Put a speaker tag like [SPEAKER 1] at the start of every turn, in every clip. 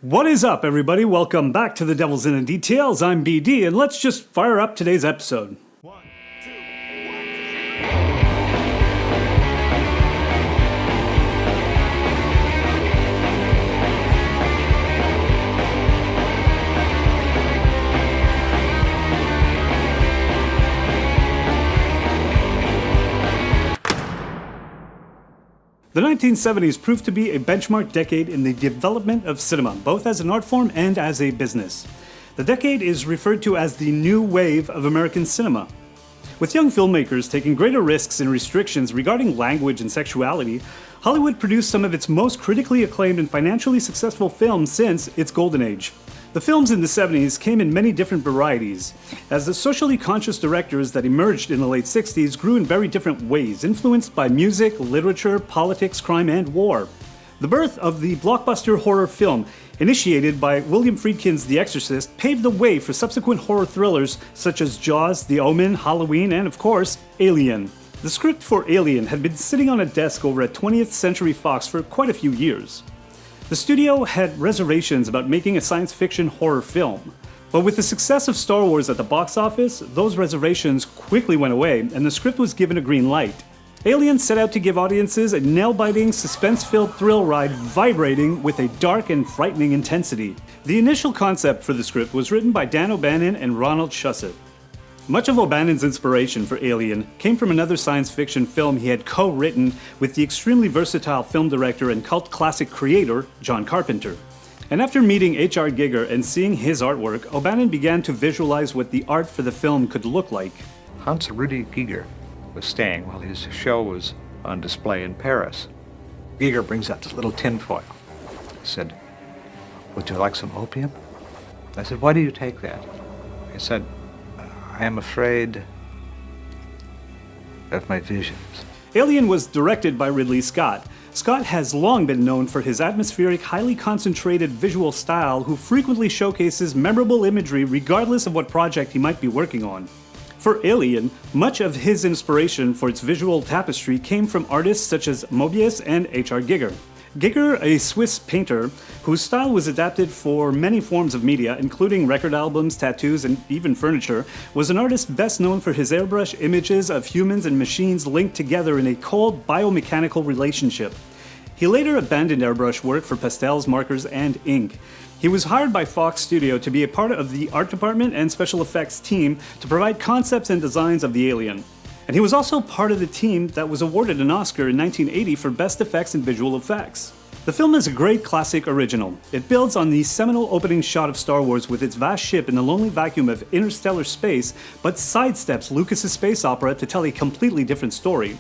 [SPEAKER 1] What is up, everybody? Welcome back to The Devil's in the Details. I'm BD, and let's just fire up today's episode. The 1970s proved to be a benchmark decade in the development of cinema, both as an art form and as a business. The decade is referred to as the new wave of American cinema. With young filmmakers taking greater risks and restrictions regarding language and sexuality, Hollywood produced some of its most critically acclaimed and financially successful films since its golden age. The films in the 70s came in many different varieties, as the socially conscious directors that emerged in the late 60s grew in very different ways, influenced by music, literature, politics, crime, and war. The birth of the blockbuster horror film, initiated by William Friedkin's The Exorcist, paved the way for subsequent horror thrillers such as Jaws, The Omen, Halloween, and of course, Alien. The script for Alien had been sitting on a desk over at 20th Century Fox for quite a few years. The studio had reservations about making a science fiction horror film, but with the success of Star Wars at the box office, those reservations quickly went away and the script was given a green light. Alien set out to give audiences a nail-biting, suspense-filled thrill ride vibrating with a dark and frightening intensity. The initial concept for the script was written by Dan O'Bannon and Ronald Shusett. Much of O'Bannon's inspiration for Alien came from another science fiction film he had co-written with the extremely versatile film director and cult classic creator, John Carpenter. And after meeting H.R. Giger and seeing his artwork, O'Bannon began to visualize what the art for the film could look like.
[SPEAKER 2] Hans Rudy Giger was staying while his show was on display in Paris. Giger brings out this little tinfoil. He said, "Would you like some opium?" I said, "Why do you take that?" He said, "I am afraid of my visions."
[SPEAKER 1] Alien was directed by Ridley Scott. Scott has long been known for his atmospheric, highly concentrated visual style, who frequently showcases memorable imagery regardless of what project he might be working on. For Alien, much of his inspiration for its visual tapestry came from artists such as Moebius and H.R. Giger. Giger, a Swiss painter whose style was adapted for many forms of media, including record albums, tattoos, and even furniture, was an artist best known for his airbrush images of humans and machines linked together in a cold biomechanical relationship. He later abandoned airbrush work for pastels, markers, and ink. He was hired by Fox Studio to be a part of the art department and special effects team to provide concepts and designs of the Alien. And he was also part of the team that was awarded an Oscar in 1980 for Best Effects in Visual Effects. The film is a great classic original. It builds on the seminal opening shot of Star Wars with its vast ship in the lonely vacuum of interstellar space, but sidesteps Lucas's space opera to tell a completely different story.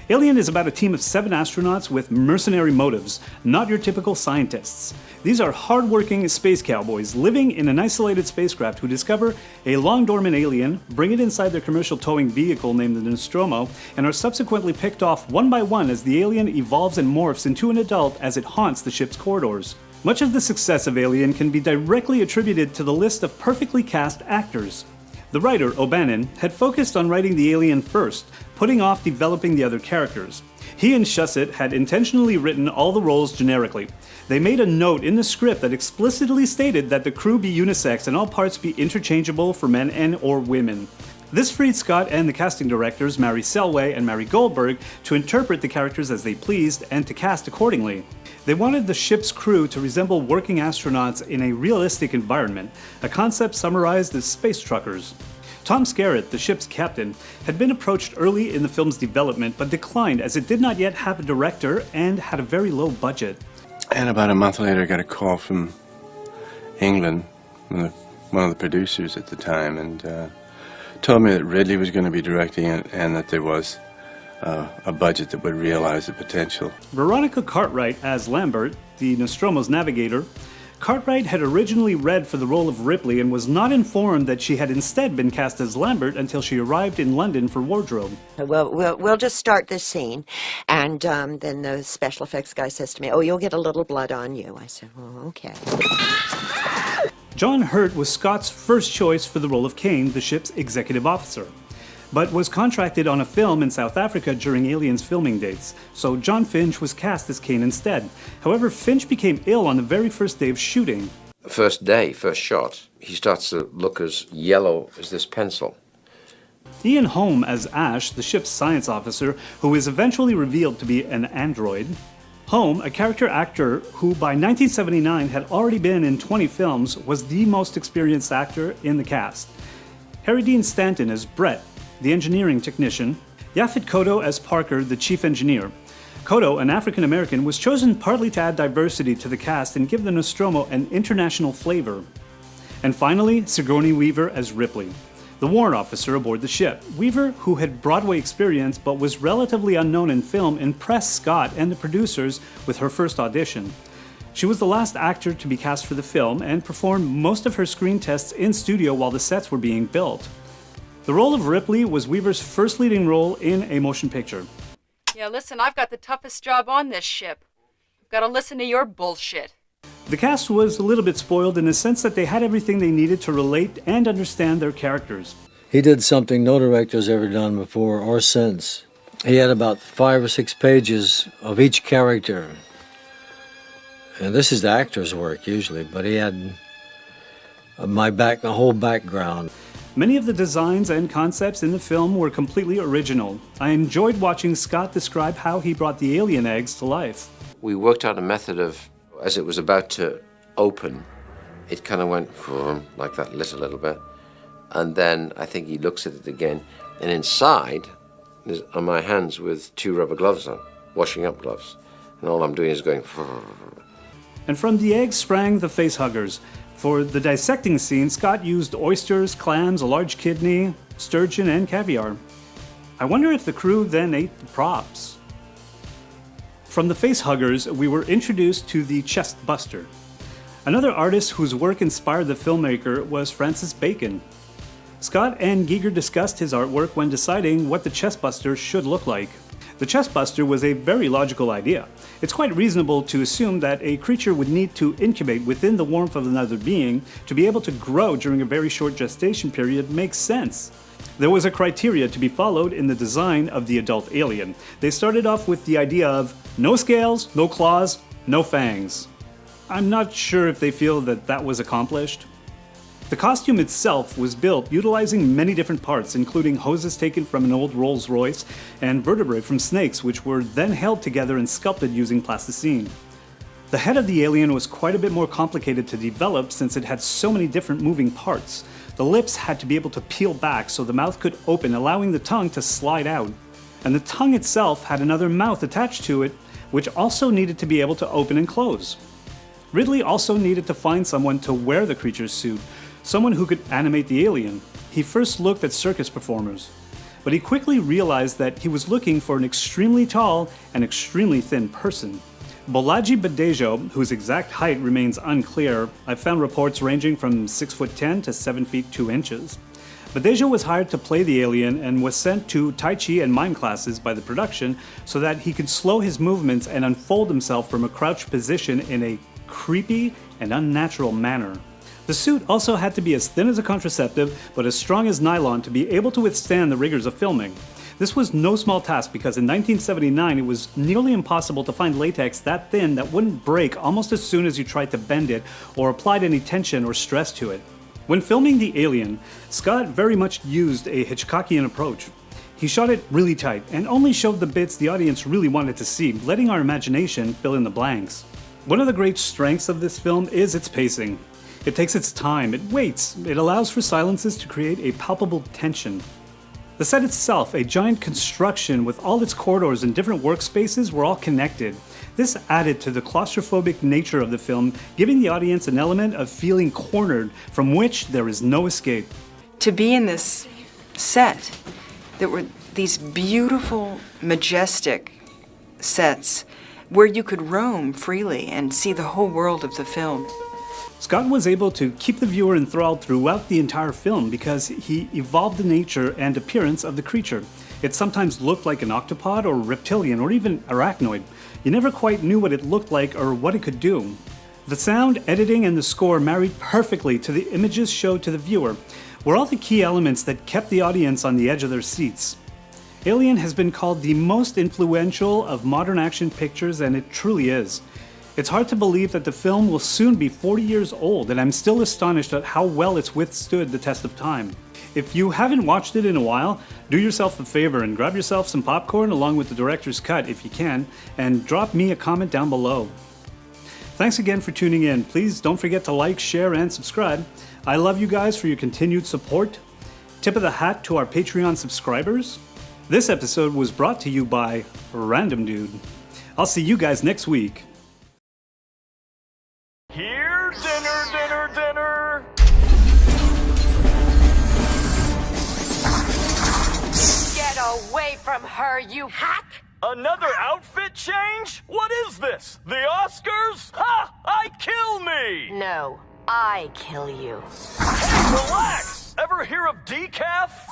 [SPEAKER 1] Alien is about a team of 7 astronauts with mercenary motives, not your typical scientists. These are hard-working space cowboys living in an isolated spacecraft who discover a long-dormant alien, bring it inside their commercial towing vehicle named the Nostromo, and are subsequently picked off one by one as the alien evolves and morphs into an adult as it haunts the ship's corridors. Much of the success of Alien can be directly attributed to the list of perfectly cast actors. The writer, O'Bannon, had focused on writing the alien first, putting off developing the other characters. He and Shusett had intentionally written all the roles generically. They made a note in the script that explicitly stated that the crew be unisex and all parts be interchangeable for men and or women. This freed Scott and the casting directors, Mary Selway and Mary Goldberg, to interpret the characters as they pleased and to cast accordingly. They wanted the ship's crew to resemble working astronauts in a realistic environment, a concept summarized as space truckers. Tom Skerritt, the ship's captain, had been approached early in the film's development but declined as it did not yet have a director and had a very low budget.
[SPEAKER 3] And about a month later I got a call from England, one of the producers at the time, and told me that Ridley was going to be directing it and that there was a budget that would realize the potential.
[SPEAKER 1] Veronica Cartwright as Lambert, the Nostromo's navigator. Cartwright had originally read for the role of Ripley and was not informed that she had instead been cast as Lambert until she arrived in London for wardrobe.
[SPEAKER 4] We'll just start this scene, and then the special effects guy says to me, "Oh, you'll get a little blood on you." I said, "Oh, okay."
[SPEAKER 1] John Hurt was Scott's first choice for the role of Kane, the ship's executive officer. but was contracted on a film in South Africa during Alien's filming dates, so John Finch was cast as Kane instead. However, Finch became ill on the very first day of shooting.
[SPEAKER 5] First day, first shot, he starts to look as yellow as this pencil.
[SPEAKER 1] Ian Holm as Ash, the ship's science officer, who is eventually revealed to be an android. Holm, a character actor who by 1979 had already been in 20 films, was the most experienced actor in the cast. Harry Dean Stanton as Brett, the engineering technician. Yaphet Kotto as Parker, the chief engineer. Kotto, an African-American, was chosen partly to add diversity to the cast and give the Nostromo an international flavor. And finally, Sigourney Weaver as Ripley, the warrant officer aboard the ship. Weaver, who had Broadway experience but was relatively unknown in film, impressed Scott and the producers with her first audition. She was the last actor to be cast for the film and performed most of her screen tests in studio while the sets were being built. The role of Ripley was Weaver's first leading role in a motion picture.
[SPEAKER 6] Yeah, listen, I've got the toughest job on this ship. I've got to listen to your bullshit.
[SPEAKER 1] The cast was a little bit spoiled in the sense that they had everything they needed to relate and understand their characters.
[SPEAKER 7] He did something no director's ever done before or since. He had about 5 or 6 pages of each character. And this is the actor's work usually, but he had the whole background.
[SPEAKER 1] Many of the designs and concepts in the film were completely original. I enjoyed watching Scott describe how he brought the alien eggs to life.
[SPEAKER 5] We worked out a method of, as it was about to open, it kind of went like that, lit a little bit. And then I think he looks at it again, and inside are my hands with 2 rubber gloves on, washing up gloves. And all I'm doing is going...
[SPEAKER 1] And from the eggs sprang the facehuggers. For the dissecting scene, Scott used oysters, clams, a large kidney, sturgeon, and caviar. I wonder if the crew then ate the props. From the facehuggers, we were introduced to the chest buster. Another artist whose work inspired the filmmaker was Francis Bacon. Scott and Giger discussed his artwork when deciding what the chest buster should look like. The chest buster was a very logical idea. It's quite reasonable to assume that a creature would need to incubate within the warmth of another being to be able to grow during a very short gestation period makes sense. There was a criteria to be followed in the design of the adult alien. They started off with the idea of no scales, no claws, no fangs. I'm not sure if they feel that that was accomplished. The costume itself was built utilizing many different parts, including hoses taken from an old Rolls-Royce and vertebrae from snakes, which were then held together and sculpted using plasticine. The head of the alien was quite a bit more complicated to develop since it had so many different moving parts. The lips had to be able to peel back so the mouth could open, allowing the tongue to slide out. And the tongue itself had another mouth attached to it, which also needed to be able to open and close. Ridley also needed to find someone to wear the creature's suit, someone who could animate the alien. He first looked at circus performers, but he quickly realized that he was looking for an extremely tall and extremely thin person. Bolaji Badejo, whose exact height remains unclear, I've found reports ranging from 6'10" to 7 feet 2 inches. Badejo was hired to play the alien and was sent to Tai Chi and mime classes by the production so that he could slow his movements and unfold himself from a crouched position in a creepy and unnatural manner. The suit also had to be as thin as a contraceptive, but as strong as nylon to be able to withstand the rigors of filming. This was no small task because in 1979 it was nearly impossible to find latex that thin that wouldn't break almost as soon as you tried to bend it or applied any tension or stress to it. When filming The Alien, Scott very much used a Hitchcockian approach. He shot it really tight and only showed the bits the audience really wanted to see, letting our imagination fill in the blanks. One of the great strengths of this film is its pacing. It takes its time, it waits, it allows for silences to create a palpable tension. The set itself, a giant construction with all its corridors and different workspaces, were all connected. This added to the claustrophobic nature of the film, giving the audience an element of feeling cornered from which there is no escape.
[SPEAKER 8] To be in this set, there were these beautiful, majestic sets where you could roam freely and see the whole world of the film.
[SPEAKER 1] Scott was able to keep the viewer enthralled throughout the entire film because he evolved the nature and appearance of the creature. It sometimes looked like an octopod or reptilian or even arachnoid. You never quite knew what it looked like or what it could do. The sound, editing, and the score married perfectly to the images showed to the viewer. were all the key elements that kept the audience on the edge of their seats. Alien has been called the most influential of modern action pictures, and it truly is. It's hard to believe that the film will soon be 40 years old, and I'm still astonished at how well it's withstood the test of time. If you haven't watched it in a while, do yourself a favor and grab yourself some popcorn along with the director's cut if you can, and drop me a comment down below. Thanks again for tuning in. Please don't forget to like, share, and subscribe. I love you guys for your continued support. Tip of the hat to our Patreon subscribers. This episode was brought to you by Random Dude. I'll see you guys next week.
[SPEAKER 9] Here, dinner.
[SPEAKER 10] Get away from her, you hack!
[SPEAKER 9] Another outfit change? What is this? The Oscars? Ha! I kill me!
[SPEAKER 10] No, I kill you.
[SPEAKER 9] Hey, relax! Ever hear of decaf?